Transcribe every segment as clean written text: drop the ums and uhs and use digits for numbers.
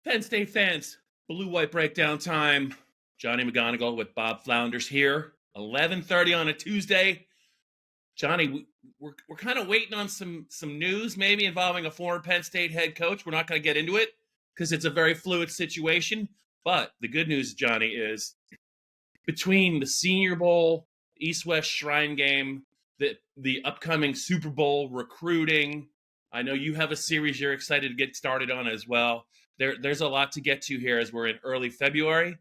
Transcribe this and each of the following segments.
Penn State fans, blue-white breakdown time. Johnny McGonigal with Bob Flounders here. 11:30 on a Tuesday. Johnny, we're kind of waiting on some news, maybe involving a former Penn State head coach. We're not going to get into it because it's a very fluid situation. But the good news, Johnny, is between the Senior Bowl, East-West Shrine game, the upcoming Super Bowl recruiting. I know you have a series you're excited to get started on as well. There's a lot to get to here as we're in early February.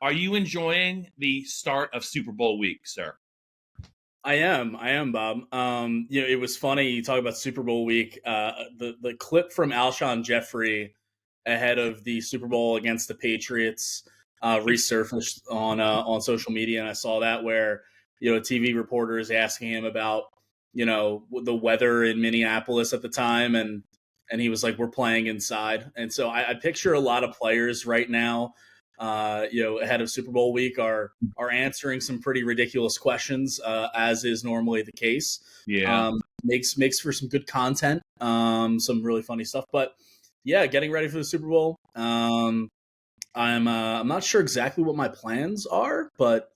Are you enjoying the start of Super Bowl week, sir? I am, Bob. It was funny you talk about Super Bowl week. The clip from Alshon Jeffrey ahead of the Super Bowl against the Patriots resurfaced on social media, and I saw that where a TV reporter is asking him about the weather in Minneapolis at the time, and he was like, "We're playing inside," and so I picture a lot of players right now. Ahead of Super Bowl week are answering some pretty ridiculous questions, as is normally the case. Yeah, makes for some good content, some really funny stuff. But yeah, getting ready for the Super Bowl. I'm not sure exactly what my plans are, but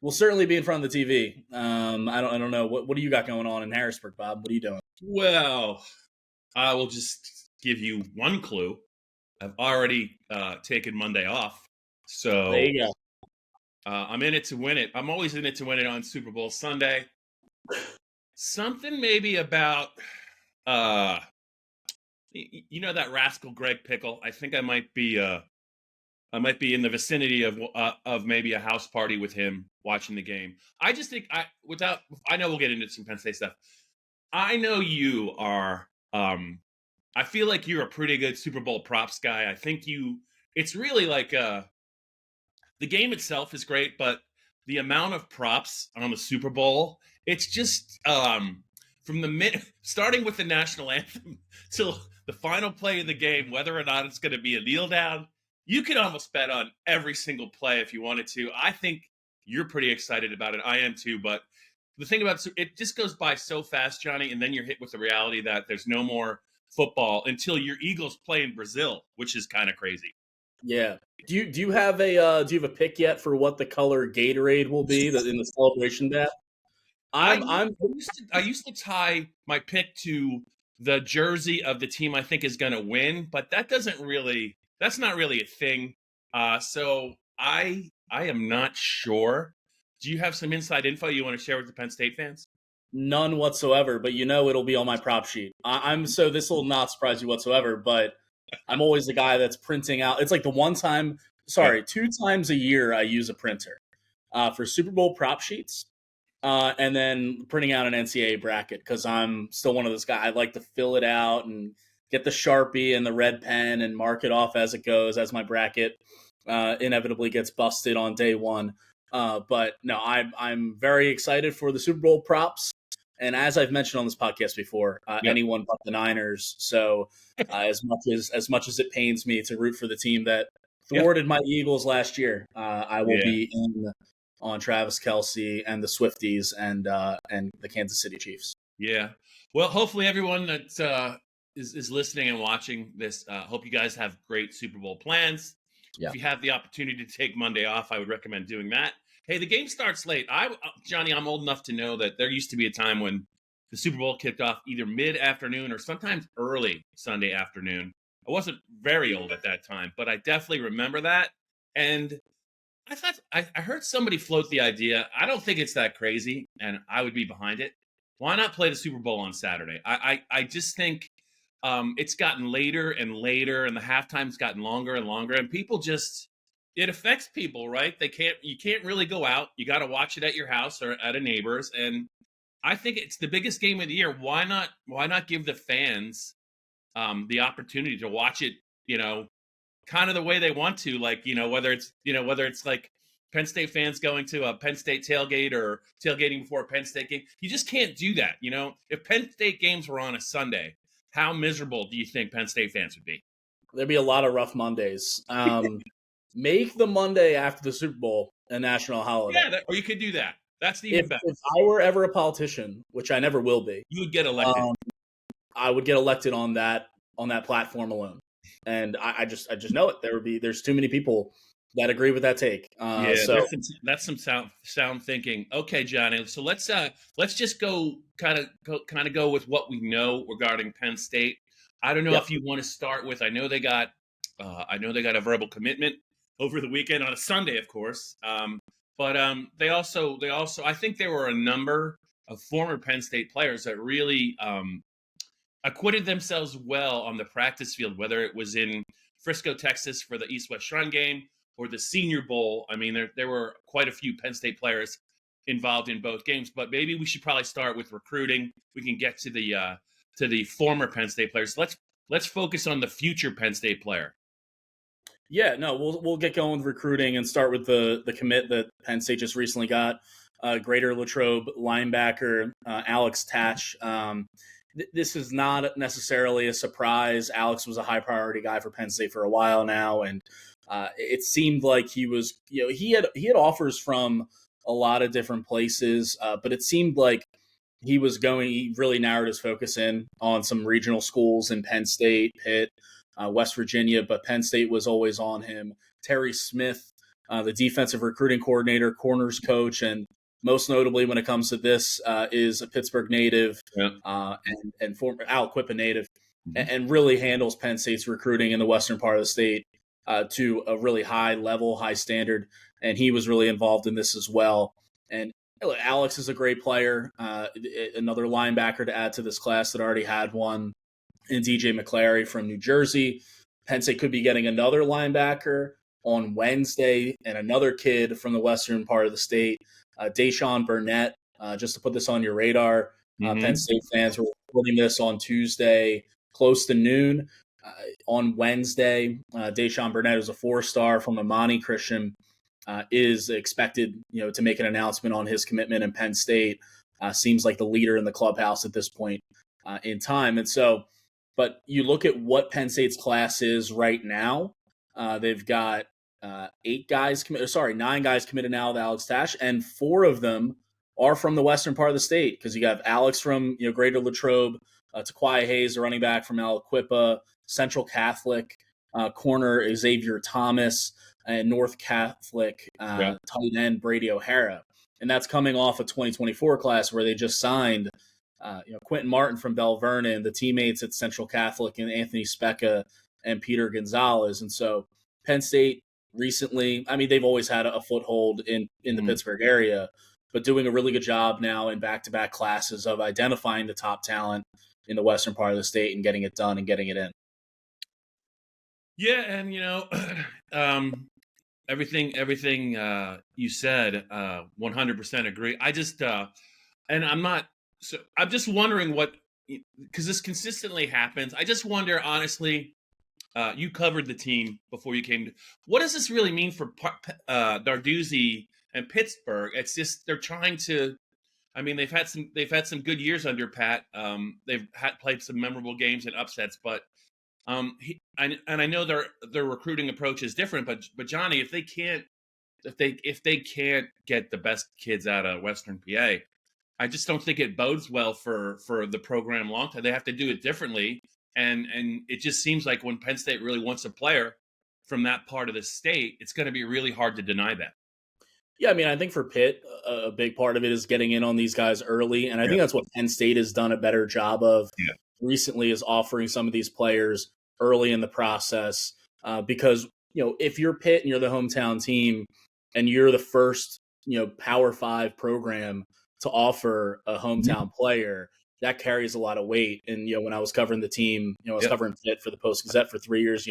we'll certainly be in front of the TV. I don't know what do you got going on in Harrisburg, Bob? What are you doing? well, I will just give you one clue. I've already taken Monday off. So there you go. I'm in it to win it. I'm always in it to win it on Super Bowl Sunday. Something maybe about, that rascal Greg Pickle. I think I might be in the vicinity of maybe a house party with him watching the game. I just think I know we'll get into some Penn State stuff. I know you are. I feel like you're a pretty good Super Bowl props guy. I think it's really like the game itself is great, but the amount of props on the Super Bowl, it's just from starting with the national anthem till the final play of the game, whether or not it's going to be a kneel down, you could almost bet on every single play if you wanted to. I think you're pretty excited about it. I am too, but the thing about it just goes by so fast, Johnny, and then you're hit with the reality that there's no more football until your Eagles play in Brazil, which is kind of crazy. Yeah. Do you have a pick yet for what the color Gatorade will be in the celebration bat? I used to tie my pick to the jersey of the team I think is going to win, but that's not really a thing. So I am not sure. Do you have some inside info you want to share with the Penn State fans? None whatsoever, but it'll be on my prop sheet. So this will not surprise you whatsoever, but I'm always the guy that's printing out. It's like 2 times a year I use a printer for Super Bowl prop sheets, and then printing out an NCAA bracket because I'm still one of those guys. I like to fill it out and get the Sharpie and the red pen and mark it off as it goes, as my bracket inevitably gets busted on day one. But no, I'm very excited for the Super Bowl props. And as I've mentioned on this podcast before, anyone but the Niners. So as much as it pains me to root for the team that thwarted my Eagles last year, I will be in on Travis Kelce and the Swifties and the Kansas City Chiefs. Yeah. Well, hopefully everyone that is listening and watching this, hope you guys have great Super Bowl plans. Yeah. If you have the opportunity to take Monday off, I would recommend doing that. Hey, the game starts late. Johnny, I'm old enough to know that there used to be a time when the Super Bowl kicked off either mid-afternoon or sometimes early Sunday afternoon. I wasn't very old at that time, but I definitely remember that. And I heard somebody float the idea. I don't think it's that crazy, and I would be behind it. Why not play the Super Bowl on Saturday? I just think it's gotten later and later, and the halftime's gotten longer and longer, and it affects people, right? You can't really go out. You got to watch it at your house or at a neighbor's. And I think it's the biggest game of the year. Why not give the fans the opportunity to watch it, kind of the way they want to, like, whether it's like Penn State fans going to a Penn State tailgate or tailgating before a Penn State game. You just can't do that. If Penn State games were on a Sunday, how miserable do you think Penn State fans would be? There'd be a lot of rough Mondays. Make the Monday after the Super Bowl a national holiday. Yeah, or you could do that. That's even better. If I were ever a politician, which I never will be, you would get elected. I would get elected on that platform alone. and I just know it. There's too many people that agree with that take. Yeah, So that's some sound thinking. Okay, Johnny. So let's just go go with what we know regarding Penn State. I don't know yep. if you want to start with. I know they got a verbal commitment over the weekend on a Sunday, of course. But they also I think there were a number of former Penn State players that really acquitted themselves well on the practice field, whether it was in Frisco, Texas for the East-West Shrine game or the Senior Bowl. I mean, there were quite a few Penn State players involved in both games, but maybe we should probably start with recruiting. We can get to the former Penn State players. Let's focus on the future Penn State player. Yeah, no, we'll get going with recruiting and start with the commit that Penn State just recently got. Greater Latrobe linebacker Alex Tatsch. This is not necessarily a surprise. Alex was a high priority guy for Penn State for a while now, and it seemed like he was, he had offers from a lot of different places, but it seemed like he really narrowed his focus in on some regional schools in Penn State, Pitt, West Virginia, but Penn State was always on him. Terry Smith, the defensive recruiting coordinator, corners coach, and most notably when it comes to this, is a Pittsburgh native, and former Aliquippa native, and really handles Penn State's recruiting in the western part of the state to a really high level, high standard. And he was really involved in this as well. And Alex is a great player, another linebacker to add to this class that already had one, in DJ McClary from New Jersey. Penn State could be getting another linebacker on Wednesday and another kid from the western part of the state, Deshaun Burnett. Just to put this on your radar, Penn State fans were reporting this on Tuesday, close to noon. On Wednesday, Deshaun Burnett is a 4-star from Amani Christian, is expected, to make an announcement on his commitment in Penn State. Seems like the leader in the clubhouse at this point in time. And so, but you look at what Penn State's class is right now. They've got 9 guys committed now with Alex Tatsch, and 4 of them are from the western part of the state, because you have Alex from Greater Latrobe, Taquaya Hayes, the running back from Aliquippa, Central Catholic corner Xavier Thomas, and North Catholic tight end Brady O'Hara. And that's coming off a 2024 class where they just signed Quentin Martin from Bell Vernon, the teammates at Central Catholic, and Anthony Specca and Peter Gonzalez. And so Penn State recently, they've always had a foothold in the Pittsburgh area, but doing a really good job now in back-to-back classes of identifying the top talent in the western part of the state and getting it done and getting it in. Yeah, and everything you said, 100% agree. I just and I'm just wondering what, because this consistently happens. I just wonder, honestly, you covered the team before you came to, what does this really mean for Darduzzi and Pittsburgh? It's just they're trying to. They've had some good years under Pat. They've played some memorable games and upsets, but I know their recruiting approach is different. But Johnny, if they can't get the best kids out of Western PA, I just don't think it bodes well for the program long term. They have to do it differently, and it just seems like when Penn State really wants a player from that part of the state, it's going to be really hard to deny that. Yeah, I think for Pitt, a big part of it is getting in on these guys early, and I think that's what Penn State has done a better job of recently, is offering some of these players early in the process. Because if you're Pitt and you're the hometown team, and you're the first Power 5 program to offer a hometown player, that carries a lot of weight. And when I was covering the team, I was covering Pitt for the Post-Gazette for 3 years.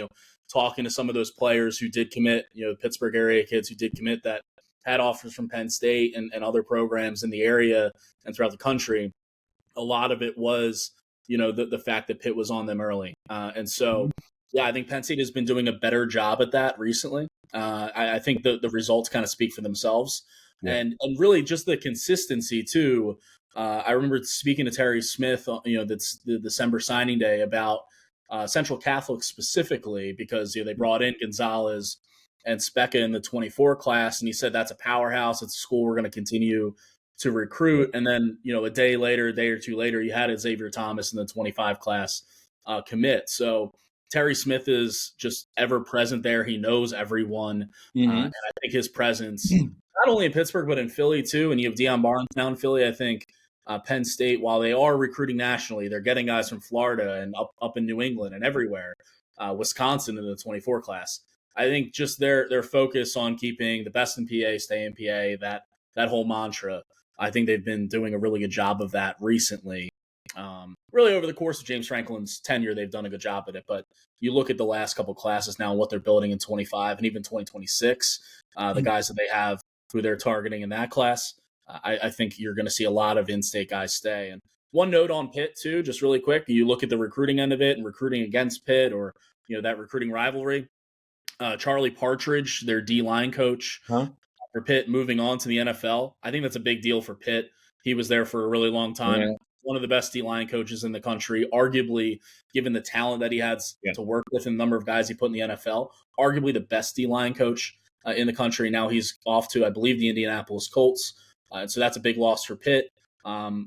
Talking to some of those players who did commit, Pittsburgh area kids who did commit that had offers from Penn State and other programs in the area and throughout the country. A lot of it was, the fact that Pitt was on them early. And so, I think Penn State has been doing a better job at that recently. I think the results kind of speak for themselves. Yeah. And really just the consistency too. I remember speaking to Terry Smith, that's the December signing day, about Central Catholic specifically, because they brought in Gonzalez and Specca in the 24 class, and he said that's a powerhouse. It's a school we're going to continue to recruit. And then, a day or two later, you had Xavier Thomas in the 25 class commit. So Terry Smith is just ever present there. He knows everyone. And I think his presence, not only in Pittsburgh, but in Philly too. And you have Deion Barnes now in Philly. I think Penn State, while they are recruiting nationally, they're getting guys from Florida and up in New England and everywhere, Wisconsin in the 24 class. I think just their focus on keeping the best in PA, stay in PA, that whole mantra, I think they've been doing a really good job of that recently. Really over the course of James Franklin's tenure, they've done a good job at it. But you look at the last couple classes now and what they're building in 25 and even 2026, the guys that they have who they're targeting in that class, I think you're going to see a lot of in-state guys stay. And one note on Pitt too, just really quick, you look at the recruiting end of it and recruiting against Pitt, or that recruiting rivalry. Charlie Partridge, their D-line coach for Pitt, moving on to the NFL. I think that's a big deal for Pitt. He was there for a really long time. Yeah. One of the best D-line coaches in the country, arguably, given the talent that he has to work with and the number of guys he put in the NFL, arguably the best D-line coach in the country. Now he's off to, I believe, the Indianapolis Colts. And so that's a big loss for Pitt,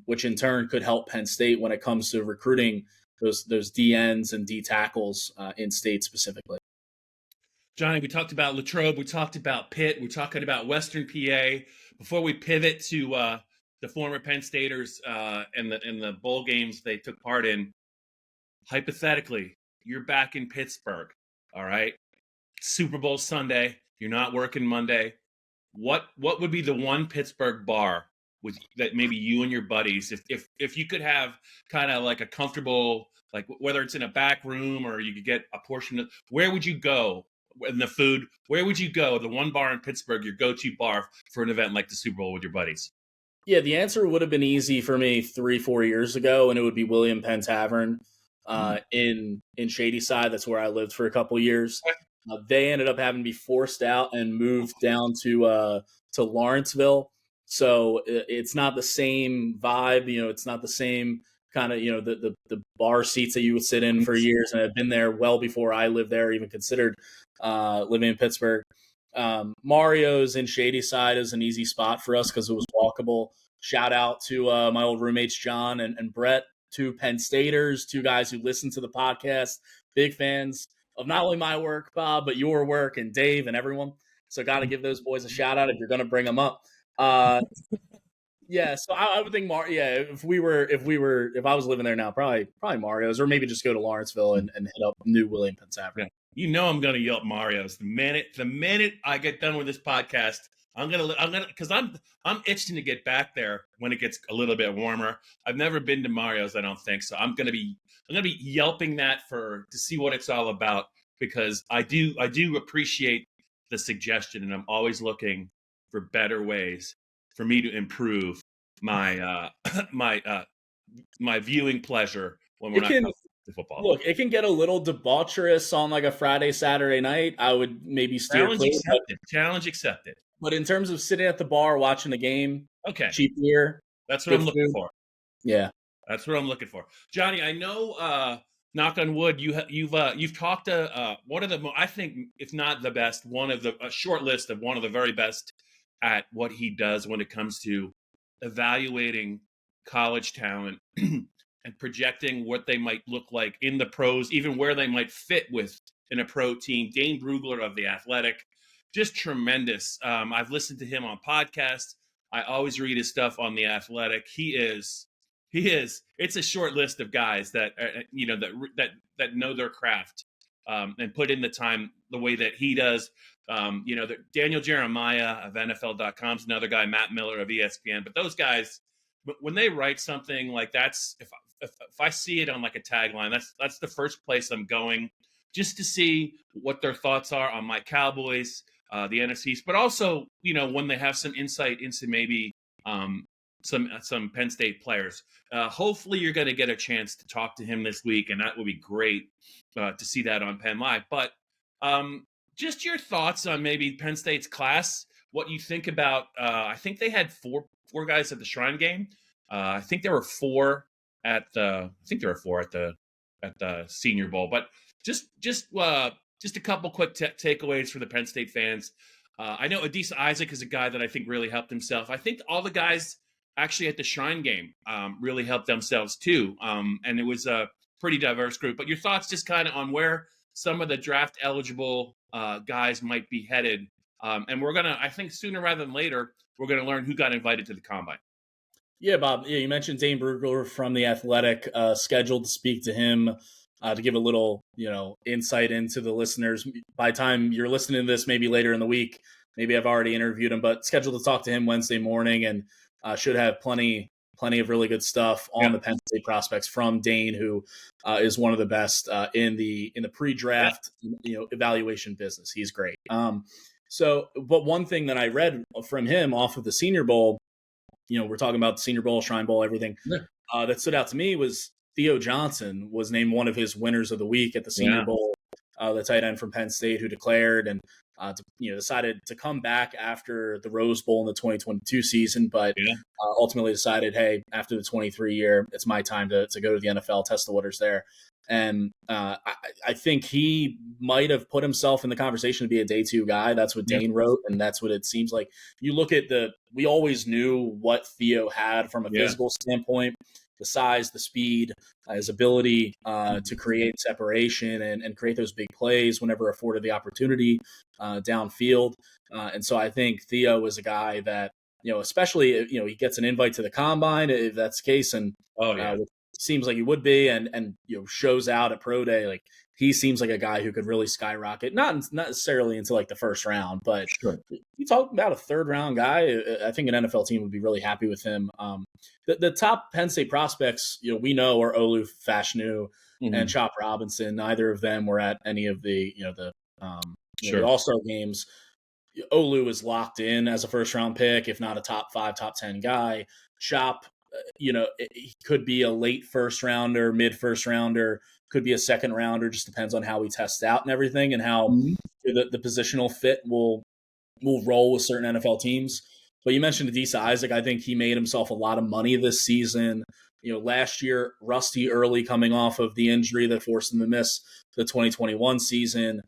which in turn could help Penn State when it comes to recruiting those D-ends and D-tackles in state specifically. Johnny, we talked about Latrobe. We talked about Pitt. We're talking about Western PA. Before we pivot to the former Penn Staters and the bowl games they took part in, hypothetically, you're back in Pittsburgh, all right? Super Bowl Sunday. You're not working Monday. What would be the one Pittsburgh bar with that maybe you and your buddies, if you could have kind of like a comfortable, like whether it's in a back room or you could get a portion of, where would you go? In the food, where would you go? The one bar in Pittsburgh, your go-to bar for an event like the Super Bowl with your buddies? Yeah, the answer would have been easy for me 3-4 years ago, and it would be William Penn Tavern in Shadyside. That's where I lived for a couple years. They ended up having to be forced out and moved down to Lawrenceville. So it's not the same vibe. It's not the same kind of, the bar seats that you would sit in for years. And I've been there well before I lived there, even considered living in Pittsburgh. Mario's in Shadyside is an easy spot for us because it was walkable. Shout out to my old roommates, John and Brett, two Penn Staters, two guys who listen to the podcast, big fans of not only my work, Bob, but your work, and Dave and everyone. So got to give those boys a shout out if you're going to bring them up. Yeah, so I would think if I was living there now, probably Mario's, or maybe just go to Lawrenceville and hit up new William Penn Tavern. I'm going to yelp Mario's the minute I get done with this podcast. I'm gonna because I'm itching to get back there when it gets a little bit warmer. I've never been to Mario's, I don't think so. I'm gonna be yelping that to see what it's all about, because I do appreciate the suggestion, and I'm always looking for better ways for me to improve my my viewing pleasure when we're not covering the football. Look, it can get a little debaucherous on like a Friday, Saturday night. I would maybe steer clear. Challenge accepted. But in terms of sitting at the bar watching the game, cheap beer, that's what I'm looking for. Yeah, that's what I'm looking for. Johnny, I know. Knock on wood, you've talked to one of the, I think, if not the best, a short list of one of the very best at what he does when it comes to evaluating college talent and projecting what they might look like in the pros, even where they might fit in a pro team. Dane Brugler of The Athletic, just tremendous. I've listened to him on podcasts. I always read his stuff on The Athletic. He is. It's a short list of guys that that know their craft and put in the time the way that he does. Daniel Jeremiah of NFL.com is another guy. Matt Miller of ESPN. But those guys, when they write something like that's, if I see it on like a tagline, that's the first place I'm going, just to see what their thoughts are on my Cowboys, the NFCs, but also when they have some insight into maybe some Penn State players. Hopefully you're going to get a chance to talk to him this week, and that would be great to see that on PennLive. But just your thoughts on maybe Penn State's class, what you think about, I think they had four guys at the Shrine game. I think there were four at the Senior Bowl, but just a couple quick takeaways for the Penn State fans. I know Adisa Isaac is a guy that I think really helped himself. I think all the guys actually at the Shrine game really helped themselves too. And it was pretty diverse group. But your thoughts just kind of on where some of the draft eligible guys might be headed. And we're going to, I think sooner rather than later, we're going to learn who got invited to the combine. Yeah, Bob. Yeah, you mentioned Dane Brugler from The Athletic, scheduled to speak to him to give a little, insight into the listeners. By the time you're listening to this, maybe later in the week, maybe I've already interviewed him, but scheduled to talk to him Wednesday morning, and should have plenty of really good stuff on the Penn State prospects from Dane, who is one of the best in the pre-draft evaluation business. He's great. But one thing that I read from him off of the Senior Bowl, we're talking about the Senior Bowl, Shrine Bowl, everything, that stood out to me was Theo Johnson was named one of his winners of the week at the Senior Bowl, the tight end from Penn State, who declared and decided to come back after the Rose Bowl in the 2022 season, but ultimately decided, hey, after the 23 year, it's my time to go to the NFL, test the waters there. And I think he might have put himself in the conversation to be a day two guy. That's what Dane wrote, and that's what it seems like. You look at we always knew what Theo had from a physical standpoint, the size, the speed, his ability to create separation and create those big plays whenever afforded the opportunity downfield. And so I think Theo is a guy that, especially if, he gets an invite to the combine, if that's the case, and seems like he would be, and shows out at pro day, like he seems like a guy who could really skyrocket, not necessarily into like the first round, but you talk about a third round guy. I think an NFL team would be really happy with him. The top Penn State prospects, we know, are Olu Fashanu and Chop Robinson. Neither of them were at any of the the All-Star games. Olu is locked in as a first round pick, if not a top 5, top 10 guy. Chop, he could be a late first rounder, mid first rounder, could be a second rounder, just depends on how he tests out and everything, and how the positional fit will roll with certain NFL teams. But you mentioned Adisa Isaac. I think he made himself a lot of money this season. Last year, rusty early, coming off of the injury that forced him to miss the 2021 season.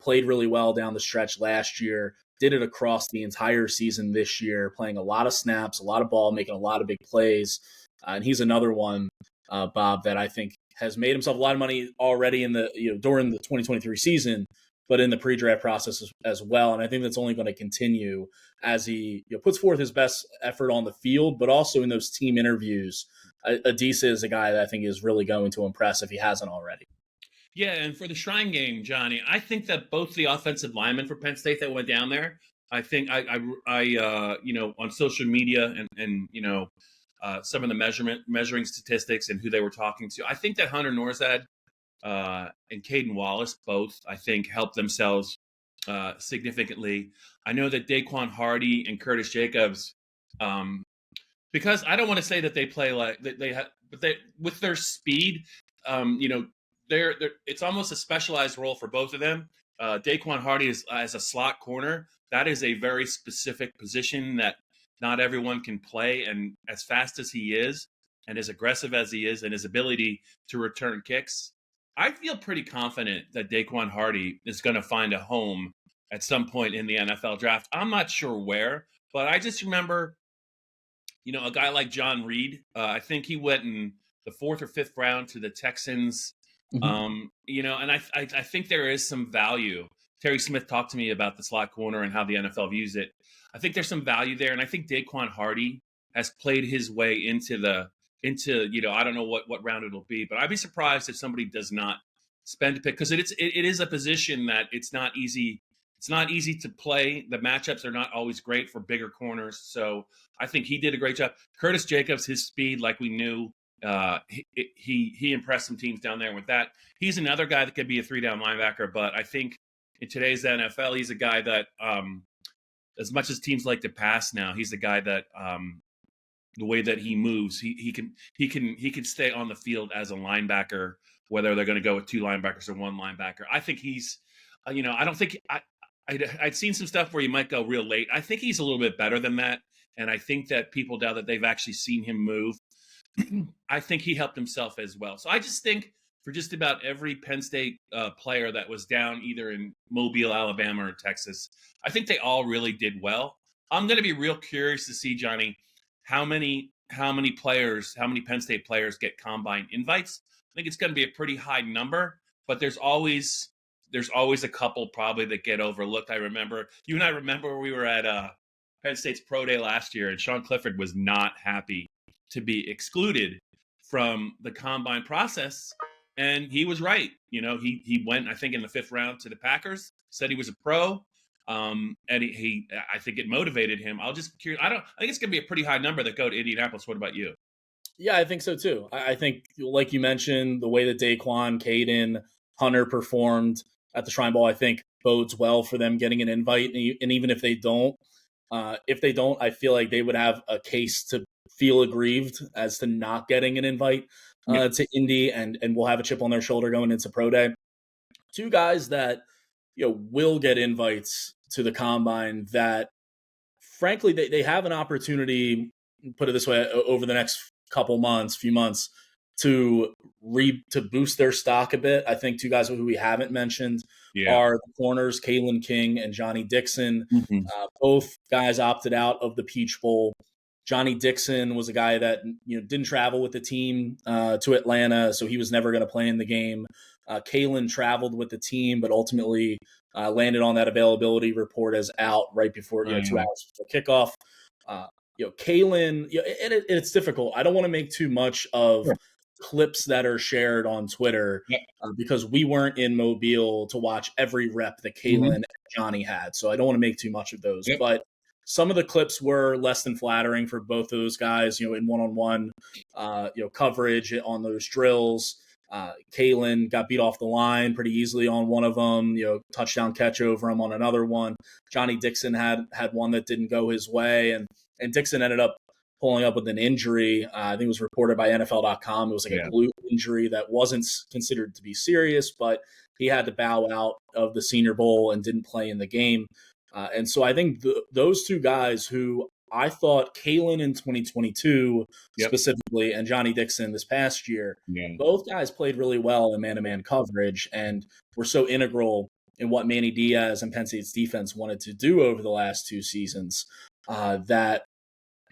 Played really well down the stretch last year. Did it across the entire season this year, playing a lot of snaps, a lot of ball, making a lot of big plays. And he's another one, Bob, that I think has made himself a lot of money already in during the 2023 season, but in the pre-draft process as well. And I think that's only going to continue as he puts forth his best effort on the field, but also in those team interviews. Adisa is a guy that I think is really going to impress if he hasn't already. Yeah, and for the Shrine game, Johnny, I think that both the offensive linemen for Penn State that went down there, I think I on social media and some of the measuring statistics and who they were talking to, I think that Hunter Norzad and Caden Wallace both, I think, helped themselves significantly. I know that Daquan Hardy and Curtis Jacobs, because I don't want to say that they play like they have, but they with their speed, they're it's almost a specialized role for both of them. Daquan Hardy is as a slot corner. That is a very specific position that not everyone can play. And as fast as he is, and as aggressive as he is, and his ability to return kicks, I feel pretty confident that Daquan Hardy is going to find a home at some point in the NFL draft. I'm not sure where, but I just remember, a guy like John Reed. I think he went in the 4th or 5th round to the Texans. And I think there is some value. Terry Smith talked to me about the slot corner and how the NFL views it. I think there's some value there, and I think Daquan Hardy has played his way into I don't know what round it'll be, but I'd be surprised if somebody does not spend a pick, because it is a position that it's not easy. It's not easy to play. The matchups are not always great for bigger corners, so I think he did a great job. Curtis Jacobs, his speed, like we knew. He impressed some teams down there with that. He's another guy that could be a 3-down linebacker, but I think in today's NFL, he's a guy that, as much as teams like to pass now, he's a guy that the way that he moves, he can stay on the field as a linebacker, whether they're going to go with 2 linebackers or 1 linebacker. I think he's, I don't think I'd seen some stuff where he might go real late. I think he's a little bit better than that, and I think that people now that they've actually seen him move, I think he helped himself as well. So I just think for just about every Penn State player that was down either in Mobile, Alabama, or Texas, I think they all really did well. I'm going to be real curious to see, Johnny, how many Penn State players get combine invites. think it's going to be a pretty high number, but there's always a couple probably that get overlooked. I remember you and I remember we were at Penn State's Pro Day last year, and Sean Clifford was not happy to be excluded from the combine process, and he was right. He went, I think, in the 5th round to the Packers. Said he was a pro, and I think it motivated him. I think it's going to be a pretty high number that go to Indianapolis. What about you? Yeah, I think so too. I think, like you mentioned, the way that Daquan, Caden, Hunter performed at the Shrine Bowl, I think bodes well for them getting an invite. And even if they don't, I feel like they would have a case to feel aggrieved as to not getting an invite to Indy, and will have a chip on their shoulder going into Pro Day. Two guys that will get invites to the Combine that, frankly, they have an opportunity, put it this way, over the next few months to boost their stock a bit. I think two guys who we haven't mentioned are the corners, Kalen King and Johnny Dixon. Mm-hmm. Both guys opted out of the Peach Bowl. Johnny Dixon was a guy that didn't travel with the team to Atlanta, so he was never going to play in the game. Kalen traveled with the team, but ultimately landed on that availability report as out right before 2 hours before kickoff. Kalen, and it's difficult. I don't want to make too much of clips that are shared on Twitter because we weren't in Mobile to watch every rep that Kalen and Johnny had, so I don't want to make too much of those. But some of the clips were less than flattering for both of those guys, in one-on-one, coverage on those drills. Kalen got beat off the line pretty easily on one of them, touchdown catch over him on another one. Johnny Dixon had one that didn't go his way, and Dixon ended up pulling up with an injury. I think it was reported by NFL.com. It was like a glute injury that wasn't considered to be serious, but he had to bow out of the Senior Bowl and didn't play in the game. And so I think those two guys who I thought, Kalen in 2022 specifically and Johnny Dixon this past year, both guys played really well in man-to-man coverage and were so integral in what Manny Diaz and Penn State's defense wanted to do over the last 2 seasons that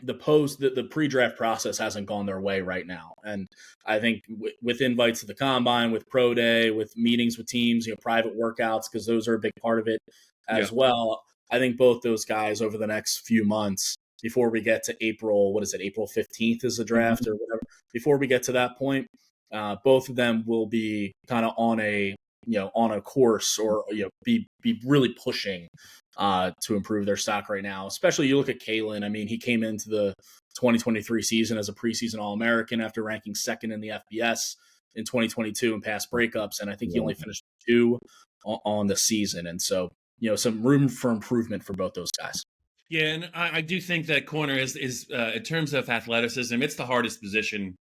the pre-draft process hasn't gone their way right now. And I think with invites to the Combine, with Pro Day, with meetings with teams, private workouts, because those are a big part of it as well. I think both those guys over the next few months, before we get to April 15th is the draft or whatever, before we get to that point, both of them will be kind of on a course or, be really pushing to improve their stock right now. Especially you look at Kalen. I mean, he came into the 2023 season as a preseason All-American after ranking 2nd in the FBS in 2022 in pass breakups. And I think he only finished 2 on the season. And so, some room for improvement for both those guys. Yeah, and I do think that corner is in terms of athleticism, it's the hardest position.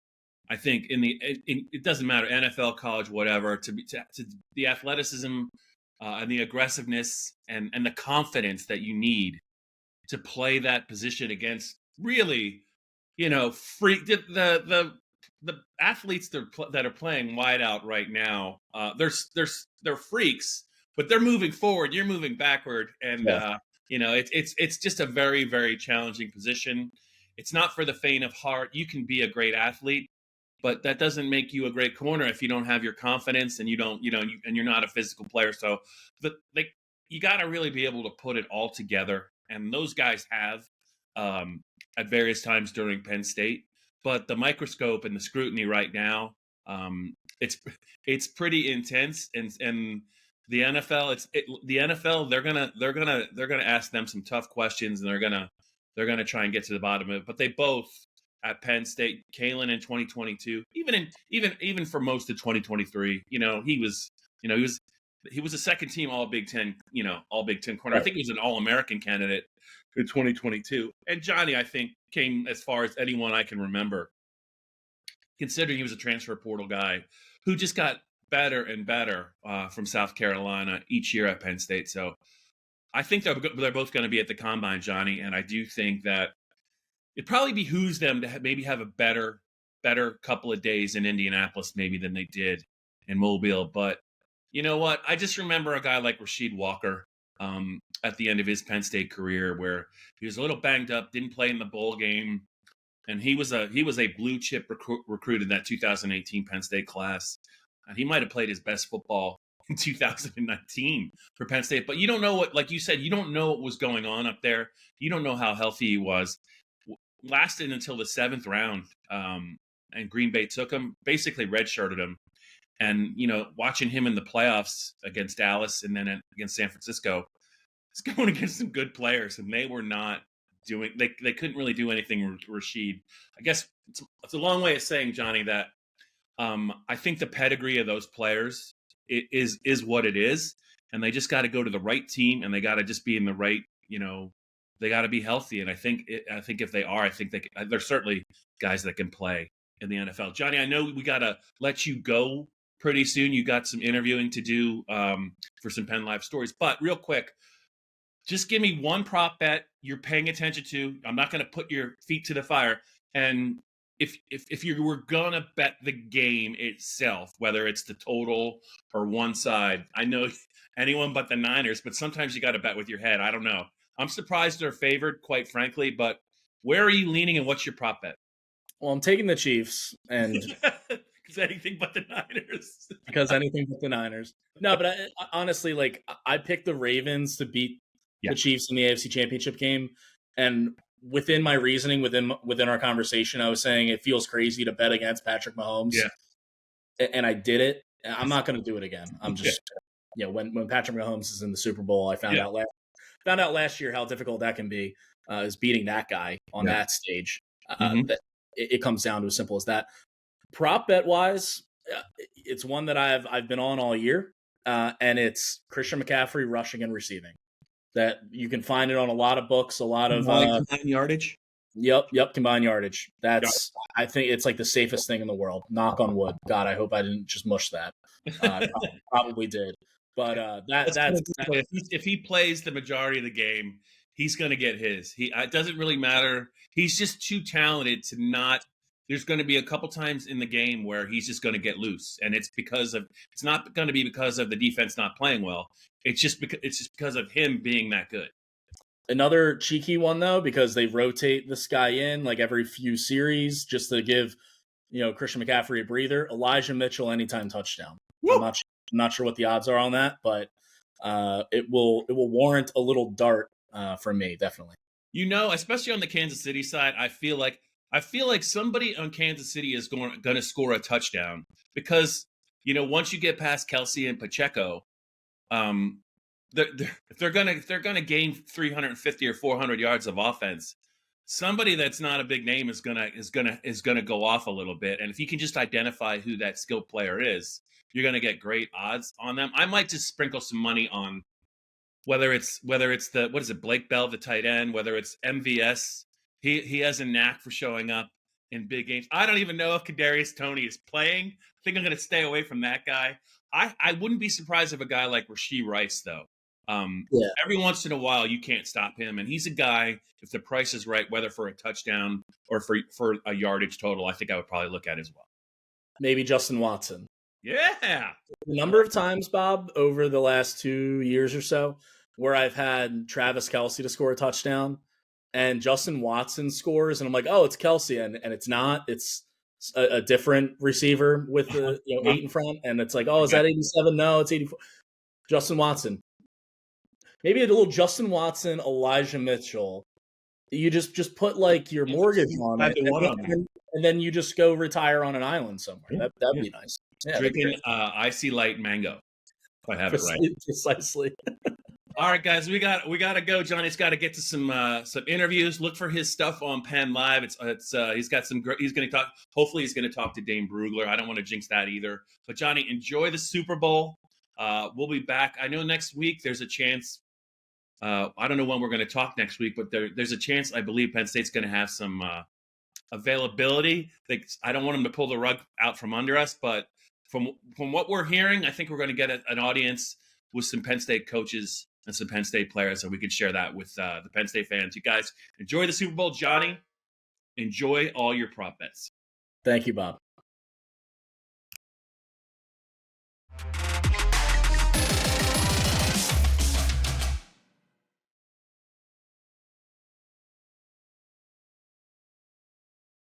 I think it doesn't matter, NFL, college, whatever, to the athleticism and the aggressiveness and the confidence that you need to play that position against really, freak the athletes that are playing wide out right now. They're freaks, but they're moving forward. You're moving backward, and it's just a very, very challenging position. It's not for the faint of heart. You can be a great athlete, but that doesn't make you a great corner if you don't have your confidence and and you're not a physical player. So you got to really be able to put it all together. And those guys have at various times during Penn State. But the microscope and the scrutiny right now, it's pretty intense. And the NFL, the NFL. They're gonna ask them some tough questions, and they're gonna try and get to the bottom of it. But they both at Penn State, Kalen in 2022, even for most of 2023, he was a second team All Big Ten, All Big Ten corner. Right. I think he was an All-American candidate in 2022. And Johnny, I think, came as far as anyone I can remember, considering he was a transfer portal guy who just got better and better from South Carolina each year at Penn State. So I think they're both going to be at the Combine, Johnny. And I do think that it probably behooves them to maybe have a better couple of days in Indianapolis maybe than they did in Mobile. But you know what? I just remember a guy like Rasheed Walker at the end of his Penn State career where he was a little banged up, didn't play in the bowl game. and he was a blue chip recruit in that 2018 Penn State class, and he might have played his best football in 2019 for Penn State. But you don't know what, like you said, you don't know what was going on up there. You don't know how healthy he was. Lasted until the 7th round, and Green Bay took him, basically redshirted him. And, you know, watching him in the playoffs against Dallas and then against San Francisco, he's going against some good players, and they were not doing – they couldn't really do anything with Rashid. I guess it's a long way of saying, Johnny, that I think the pedigree of those players is what it is, and they just got to go to the right team, and they got to just be in the right, you know, they got to be healthy. And I think if they are, I think they're certainly guys that can play in the NFL. Johnny, I know we got to let you go pretty soon. You got some interviewing to do for some PennLive stories. But real quick, just give me one prop bet you're paying attention to. I'm not going to put your feet to the fire. And if you were going to bet the game itself, whether it's the total or one side, I know anyone but the Niners, but sometimes you got to bet with your head. I don't know. I'm surprised they're favored, quite frankly, but where are you leaning and what's your prop bet? Well, I'm taking the Chiefs, and because anything but the Niners. No, but I honestly, like, I picked the Ravens to beat the Chiefs in the AFC Championship game, and within my reasoning, within our conversation, I was saying it feels crazy to bet against Patrick Mahomes. Yeah, and I did it. I'm not going to do it again. I'm just, when Patrick Mahomes is in the Super Bowl, I found out last year how difficult that can be, is beating that guy on that stage. That it comes down to as simple as that. Prop bet wise, it's one that I've been on all year, and it's Christian McCaffrey rushing and receiving. That you can find it on a lot of books, a lot of combined yardage. Yep, combined yardage. I think it's like the safest thing in the world. Knock on wood. God, I hope I didn't just mush that. Probably did. But if he plays the majority of the game, he's going to get his. It doesn't really matter. He's just too talented to not. There's going to be a couple times in the game where he's just going to get loose, and it's not going to be because of the defense not playing well. It's just because of him being that good. Another cheeky one though, because they rotate this guy in like every few series just to give Christian McCaffrey a breather. Elijah Mitchell anytime touchdown. Woo! I'm not sure what the odds are on that, but it will warrant a little dart from me, definitely. Especially on the Kansas City side, I feel like somebody on Kansas City is going to score a touchdown because once you get past Kelsey and Pacheco, they're gonna gain 350 or 400 yards of offense. Somebody that's not a big name is gonna go off a little bit, and if you can just identify who that skilled player is, you're gonna get great odds on them. I might just sprinkle some money on whether it's the Blake Bell, the tight end, whether it's MVS. He has a knack for showing up in big games. I don't even know if Kadarius Toney is playing. I think I'm going to stay away from that guy. I wouldn't be surprised if a guy like Rashee Rice, though. Every once in a while, you can't stop him. And he's a guy, if the price is right, whether for a touchdown or for a yardage total, I think I would probably look at as well. Maybe Justin Watson. Yeah. The number of times, Bob, over the last 2 years or so, where I've had Travis Kelce to score a touchdown and Justin Watson scores, and I'm like, oh, it's Kelce, and it's not. It's a different receiver with the 8 in front, and it's like, oh, is that 87? No, it's 84. Justin Watson. Maybe a little Justin Watson, Elijah Mitchell. You just put like your mortgage on it, and then you just go retire on an island somewhere. That'd be nice. Yeah, drinking icy light mango. If I have it right. Precisely. All right, guys, we got to go. Johnny's got to get to some interviews. Look for his stuff on PennLive. He's got some great. He's going to talk. Hopefully, he's going to talk to Dane Brugler. I don't want to jinx that either. But Johnny, enjoy the Super Bowl. We'll be back. I know next week there's a chance. I don't know when we're going to talk next week, but there's a chance. I believe Penn State's going to have some availability. I don't want them to pull the rug out from under us, but from what we're hearing, I think we're going to get an audience with some Penn State coaches and some Penn State players, so we can share that with the Penn State fans. You guys enjoy the Super Bowl. Johnny, enjoy all your prop bets. Thank you, Bob.